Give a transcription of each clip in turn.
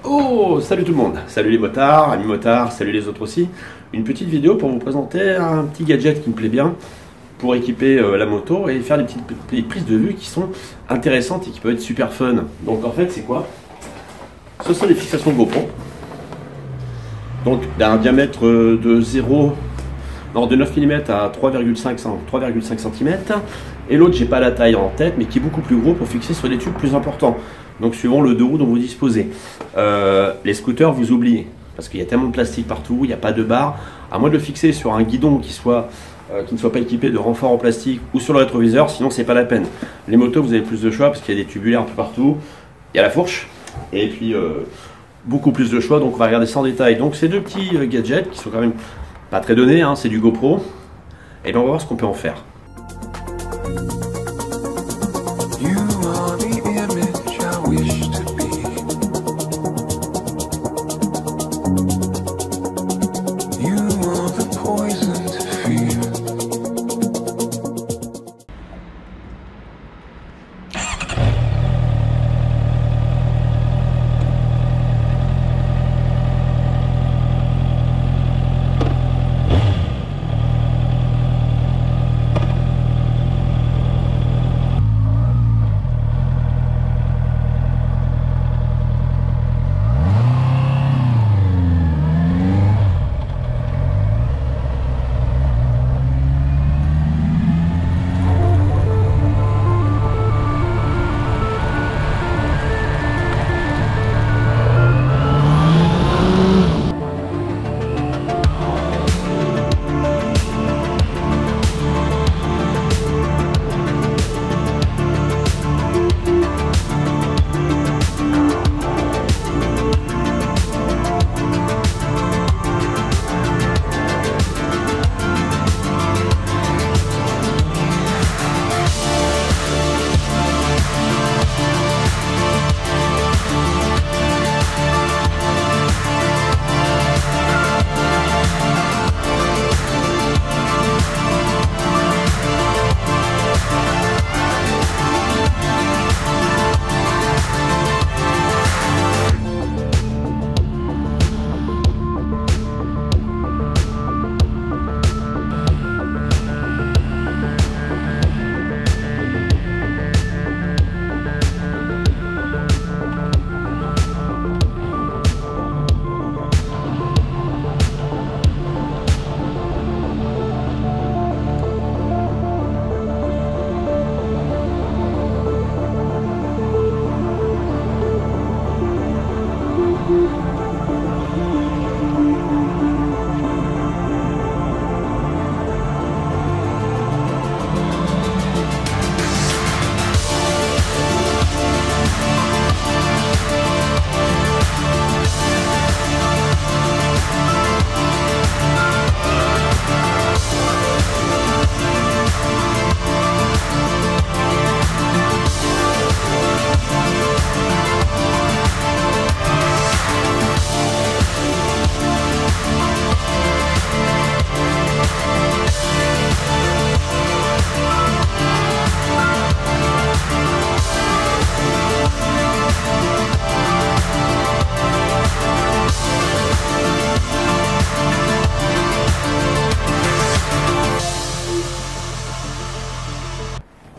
Oh, salut tout le monde, salut les motards, amis motards, salut les autres aussi. Une petite vidéo pour vous présenter un petit gadget qui me plaît bien pour équiper la moto et faire des petites prises de vue qui sont intéressantes et qui peuvent être super fun. Donc en fait c'est quoi? Ce sont des fixations GoPro. Donc d'un diamètre de 9 mm à 3,5 cm. Et l'autre, j'ai pas la taille en tête, mais qui est beaucoup plus gros pour fixer sur des tubes plus importants. Donc suivant le deux roues dont vous disposez. Les scooters, vous oubliez, parce qu'il y a tellement de plastique partout, il n'y a pas de barre. À moins de le fixer sur un guidon qui ne soit pas équipé de renfort en plastique ou sur le rétroviseur, sinon c'est pas la peine. Les motos, vous avez plus de choix parce qu'il y a des tubulaires un peu partout. Il y a la fourche, et puis beaucoup plus de choix, donc on va regarder ça en détail. Donc ces deux petits gadgets qui sont quand même pas très donnés, hein, c'est du GoPro. Et bien on va voir ce qu'on peut en faire.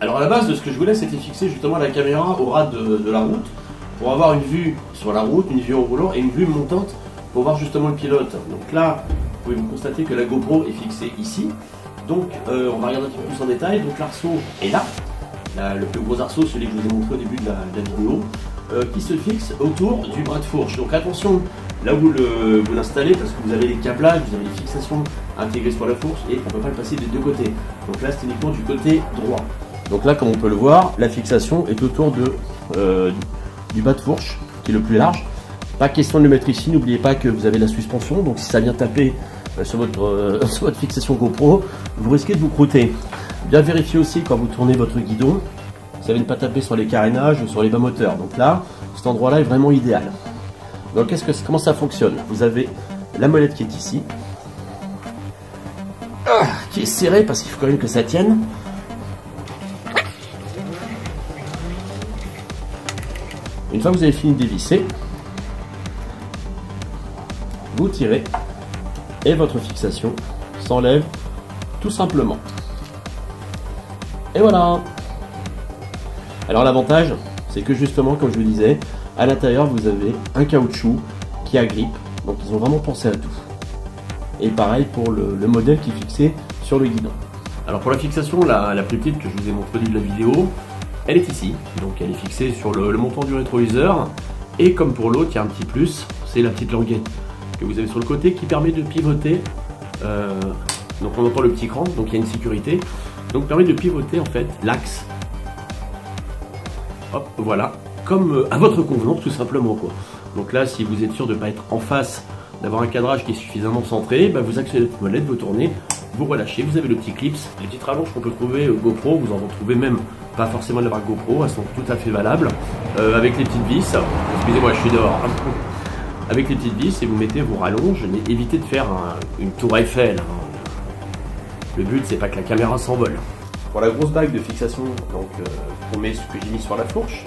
Alors à la base de ce que je voulais, c'était fixer justement la caméra au ras de la route pour avoir une vue sur la route, une vue au volant et une vue montante pour voir justement le pilote. Donc là, vous pouvez constater que la GoPro est fixée ici. Donc on va regarder un petit peu plus en détail. Donc l'arceau est là, le plus gros arceau, celui que je vous ai montré au début de la vidéo, qui se fixe autour du bras de fourche. Donc attention, là où vous l'installez, parce que vous avez les câblages, vous avez les fixations intégrées sur la fourche et on ne peut pas le passer des deux côtés. Donc là c'est uniquement du côté droit. Donc là, comme on peut le voir, la fixation est autour du bas de fourche, qui est le plus large. Pas question de le mettre ici, n'oubliez pas que vous avez la suspension, donc si ça vient taper sur votre fixation GoPro, vous risquez de vous croûter. Bien vérifier aussi quand vous tournez votre guidon, ça ne vient pas taper sur les carénages ou sur les bas moteurs. Donc là, cet endroit-là est vraiment idéal. Donc comment ça fonctionne? Vous avez la molette qui est ici, qui est serrée parce qu'il faut quand même que ça tienne. Une fois que vous avez fini de dévisser, vous tirez et votre fixation s'enlève tout simplement. Et voilà. Alors l'avantage, c'est que justement, comme je vous disais, à l'intérieur vous avez un caoutchouc qui agrippe, donc ils ont vraiment pensé à tout. Et pareil pour le modèle qui est fixé sur le guidon. Alors pour la fixation la plus petite que je vous ai montré au début de la vidéo, elle est ici, donc elle est fixée sur le montant du rétroviseur. Et comme pour l'autre, il y a un petit plus, c'est la petite languette que vous avez sur le côté qui permet de pivoter. Donc on entend le petit cran, donc il y a une sécurité. Donc permet de pivoter en fait l'axe. Hop, voilà, comme à votre convenance tout simplement quoi. Donc là, si vous êtes sûr de ne pas être en face, d'avoir un cadrage qui est suffisamment centré, bah vous accélérez votre molette, vous tournez, vous relâchez, vous avez le petit clips, les petites rallonges qu'on peut trouver GoPro, vous en retrouvez même, pas forcément de la marque GoPro, elles sont tout à fait valables, avec les petites vis, excusez-moi je suis dehors, avec les petites vis et vous mettez vos rallonges, mais évitez de faire une tour Eiffel, le but c'est pas que la caméra s'envole. Pour la grosse bague de fixation donc, qu'on met ce que j'ai mis sur la fourche,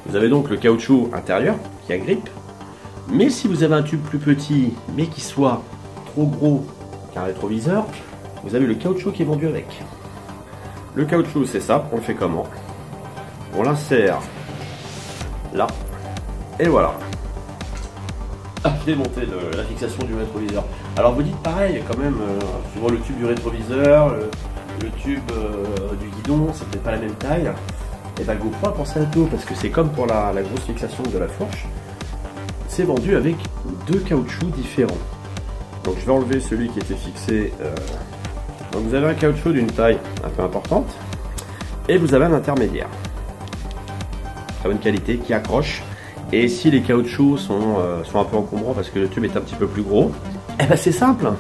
vous avez donc le caoutchouc intérieur qui agrippe. Mais si vous avez un tube plus petit, mais qui soit trop gros qu'un rétroviseur, vous avez le caoutchouc qui est vendu avec. Le caoutchouc, c'est ça, on le fait comment? On l'insère là, et voilà. Démonter la fixation du rétroviseur. Alors vous dites pareil, quand même, souvent le tube du rétroviseur, le tube du guidon, c'est peut-être pas la même taille. Et bien GoPro a pensé à tout, parce que c'est comme pour la grosse fixation de la fourche. C'est vendu avec deux caoutchoucs différents. Donc je vais enlever celui qui était fixé. Donc vous avez un caoutchouc d'une taille un peu importante et vous avez un intermédiaire. Très bonne qualité qui accroche. Et si les caoutchoucs sont un peu encombrants parce que le tube est un petit peu plus gros, eh ben c'est simple.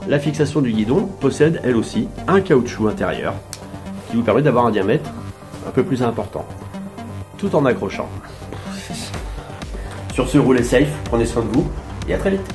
La fixation du guidon possède elle aussi un caoutchouc intérieur qui vous permet d'avoir un diamètre un peu plus important tout en accrochant. Sur ce, roulez safe, prenez soin de vous et à très vite.